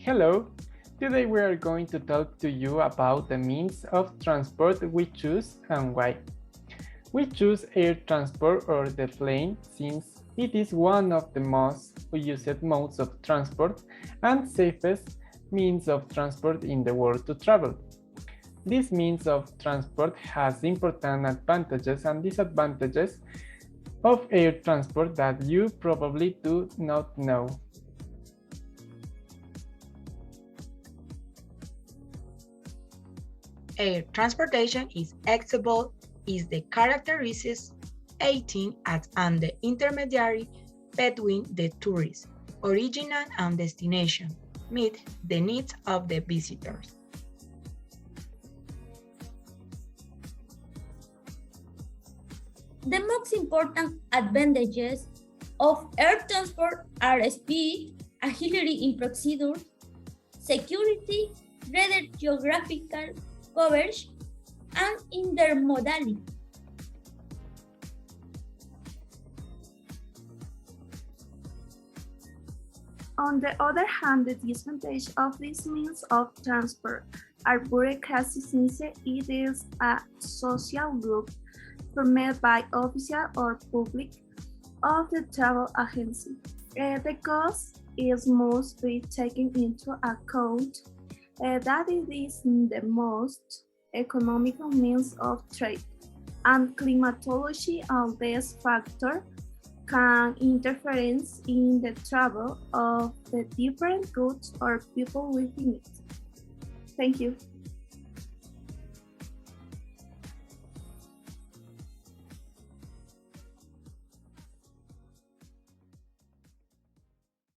Hello, today we are going to talk to you about the means of transport we choose and why. We choose air transport or the plane since it is one of the most used modes of transport and safest means of transport in the world to travel. This means of transport has important advantages and disadvantages of air transport that you probably do not know. Air transportation is accessible is the characteristics acting as an intermediary between the tourist, original and destination, meet the needs of the visitors. The most important advantages of air transport are speed, agility in procedure, security, greater geographical coverage, and intermodality. On the other hand, the disadvantage of this means of transport are bureaucracy since it is a social group formed by official or public of the travel agency. The cost is must be taken into account that it is the most economical means of trade, and climatology and this factor can interference in the travel of the different goods or people within it. Thank you.